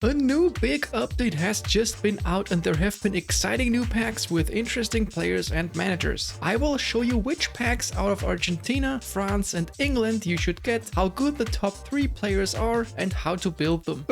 A new big update has just been out and there have been exciting new packs with interesting players and managers. I will show you which packs out of Argentina, France and England you should get, how good the top 3 players are and how to build them.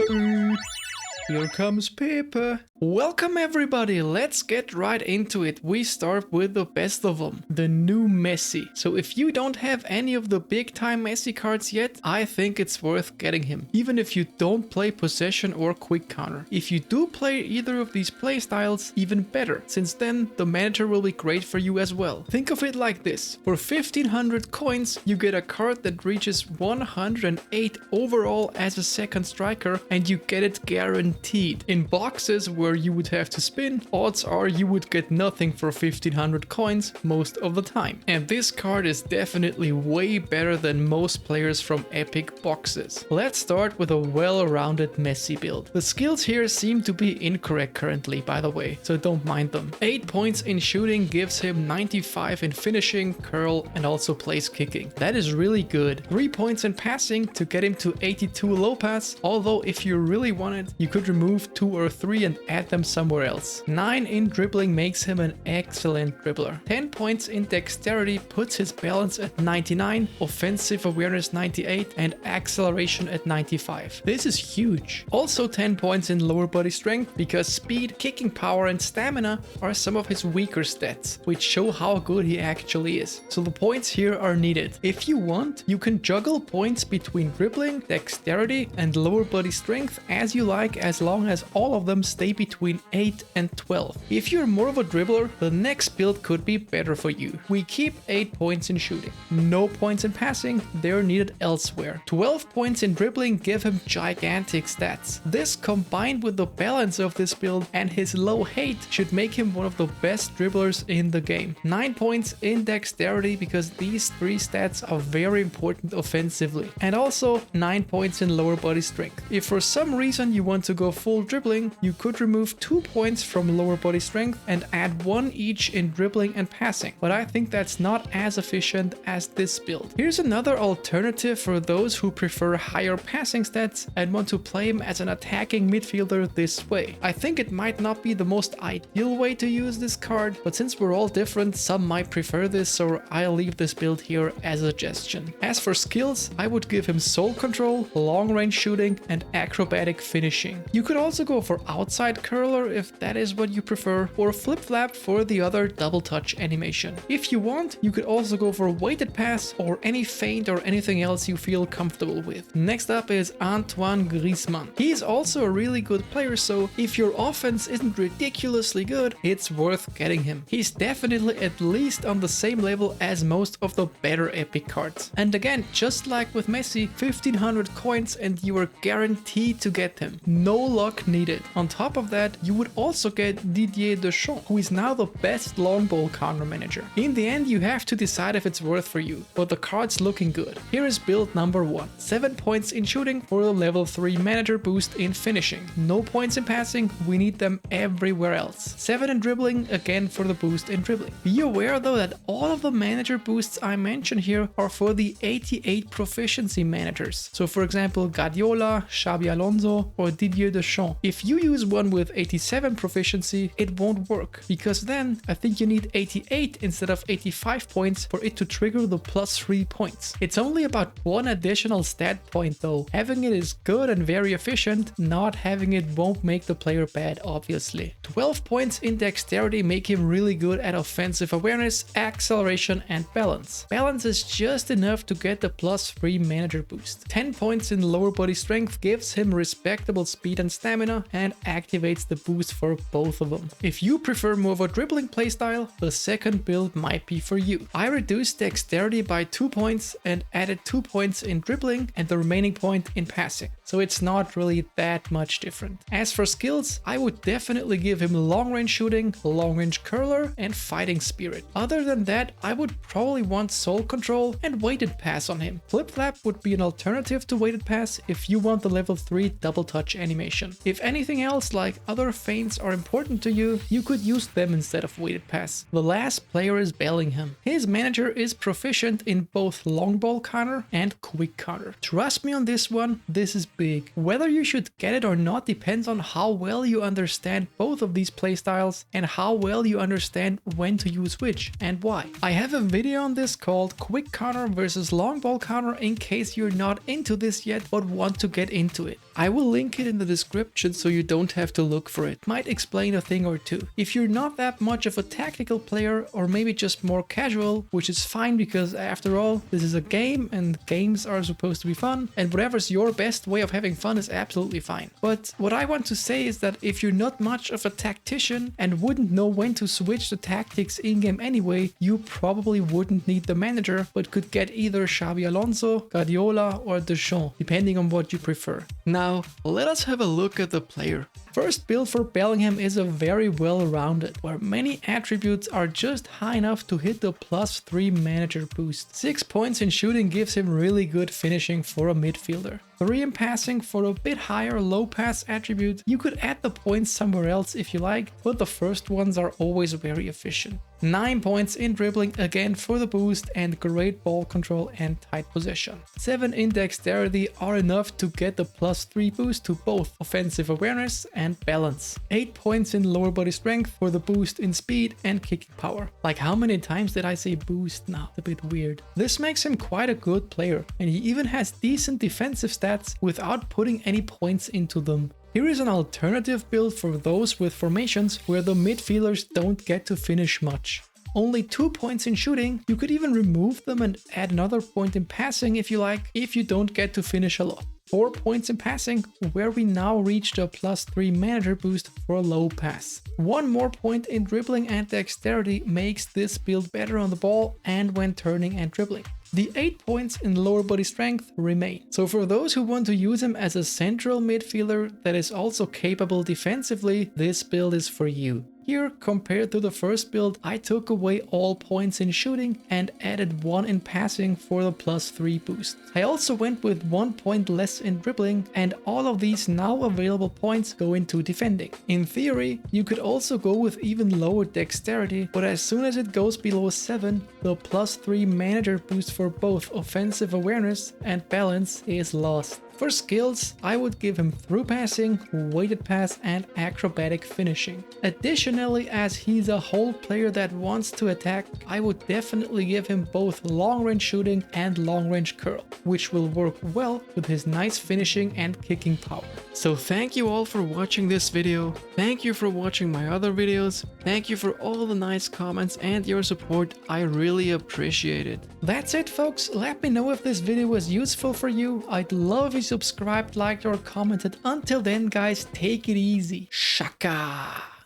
Here comes Pepe. Welcome everybody, let's get right into it. We start with the best of them, the new Messi. So if you don't have any of the Big Time Messi cards yet, I think it's worth getting him. Even if you don't play possession or quick counter. If you do play either of these playstyles, even better, since then the manager will be great for you as well. Think of it like this, for 1500 coins you get a card that reaches 108 overall as a second striker and you get it guaranteed. In boxes where you would have to spin, odds are you would get nothing for 1500 coins most of the time. And this card is definitely way better than most players from epic boxes. Let's start with a well-rounded Messi build. The skills here seem to be incorrect currently, by the way, so don't mind them. 8 points in shooting gives him 95 in finishing, curl and also place kicking. That is really good. 3 points in passing to get him to 82 low pass, although if you really wanted, you could remove 2 or 3 and add them somewhere else. 9 in dribbling makes him an excellent dribbler. 10 points in dexterity puts his balance at 99, offensive awareness 98 and acceleration at 95. This is huge. Also 10 points in lower body strength because speed, kicking power and stamina are some of his weaker stats, which show how good he actually is. So the points here are needed. If you want, you can juggle points between dribbling, dexterity and lower body strength as you like, as long as all of them stay between 8 and 12. If you're more of a dribbler, the next build could be better for you. We keep 8 points in shooting. No points in passing, they're needed elsewhere. 12 points in dribbling give him gigantic stats. This combined with the balance of this build and his low height should make him one of the best dribblers in the game. 9 points in dexterity because these 3 stats are very important offensively. And also 9 points in lower body strength. If for some reason you want to go full dribbling, you could remove 2 points from lower body strength and add 1 each in dribbling and passing, but I think that's not as efficient as this build. Here's another alternative for those who prefer higher passing stats and want to play him as an attacking midfielder this way. I think it might not be the most ideal way to use this card, but since we're all different, some might prefer this, so I'll leave this build here as a suggestion. As for skills, I would give him soul control, long range shooting and acrobatic finishing. You could also go for outside curler if that is what you prefer, or flip flap for the other double touch animation. If you want, you could also go for weighted pass or any feint or anything else you feel comfortable with. Next up is Antoine Griezmann. He's also a really good player, so if your offense isn't ridiculously good, it's worth getting him. He's definitely at least on the same level as most of the better epic cards. And again, just like with Messi, 1500 coins and you are guaranteed to get him. No luck needed. On top of that, you would also get Didier Deschamps, who is now the best long ball counter manager. In the end, you have to decide if it's worth for you, but the card's looking good. Here is build number 1. 7 points in shooting for the level 3 manager boost in finishing. No points in passing, we need them everywhere else. 7 in dribbling, again for the boost in dribbling. Be aware though that all of the manager boosts I mentioned here are for the 88 proficiency managers. So for example, Guardiola, Xabi Alonso or Didier Deschamps. If you use one with 87 proficiency, it won't work, because then I think you need 88 instead of 85 points for it to trigger the +3 points. It's only about 1 additional stat point though. Having it is good and very efficient, not having it won't make the player bad obviously. 12 points in dexterity make him really good at offensive awareness, acceleration and balance. Balance is just enough to get the +3 manager boost. 10 points in lower body strength gives him respectable speed and stamina and activates the boost for both of them. If you prefer more of a dribbling playstyle, the second build might be for you. I reduced dexterity by 2 points and added 2 points in dribbling and the remaining point in passing. So it's not really that much different. As for skills, I would definitely give him long range shooting, long range curler and fighting spirit. Other than that, I would probably want soul control and weighted pass on him. Flip flap would be an alternative to weighted pass if you want the level 3 double touch animation. formation. If anything else like other feints are important to you, you could use them instead of weighted pass. The last player is Bellingham. His manager is proficient in both long ball counter and quick counter. Trust me on this one, this is big. Whether you should get it or not depends on how well you understand both of these playstyles and how well you understand when to use which and why. I have a video on this called Quick Counter versus Long Ball Counter in case you're not into this yet but want to get into it. I will link it in the description so you don't have to look for it. Might explain a thing or two. If you're not that much of a tactical player or maybe just more casual, which is fine because after all, this is a game and games are supposed to be fun, and whatever's your best way of having fun is absolutely fine. But what I want to say is that if you're not much of a tactician and wouldn't know when to switch the tactics in-game anyway, you probably wouldn't need the manager but could get either Xabi Alonso, Guardiola or Deschamps, depending on what you prefer. Now, let us have a look at the player. First build for Bellingham is a very well-rounded, where many attributes are just high enough to hit the +3 manager boost. 6 points in shooting gives him really good finishing for a midfielder. 3 in passing for a bit higher low pass attribute. You could add the points somewhere else if you like, but the first ones are always very efficient. 9 points in dribbling again for the boost and great ball control and tight possession. 7 in dexterity are enough to get the +3 boost to both offensive awareness and balance. 8 points in lower body strength for the boost in speed and kicking power. Like, how many times did I say boost now? It's a bit weird. This makes him quite a good player, and he even has decent defensive stats without putting any points into them. Here is an alternative build for those with formations where the midfielders don't get to finish much. Only 2 points in shooting, you could even remove them and add another point in passing if you like, if you don't get to finish a lot. 4 points in passing, where we now reached a +3 manager boost for a low pass. 1 more point in dribbling and dexterity makes this build better on the ball and when turning and dribbling. The 8 points in lower body strength remain. So for those who want to use him as a central midfielder that is also capable defensively, this build is for you. Here, compared to the first build, I took away all points in shooting and added 1 in passing for the +3 boost. I also went with 1 point less in dribbling, and all of these now available points go into defending. In theory, you could also go with even lower dexterity, but as soon as it goes below 7, the +3 manager boost for both offensive awareness and balance is lost. For skills, I would give him through passing, weighted pass and acrobatic finishing. Additionally, as he's a whole player that wants to attack, I would definitely give him both long range shooting and long range curl, which will work well with his nice finishing and kicking power. So thank you all for watching this video. Thank you for watching my other videos. Thank you for all the nice comments and your support. I really appreciate it. That's it, folks. Let me know if this video was useful for you. I'd love if you subscribed, liked or commented. Until then, guys, take it easy. Shaka!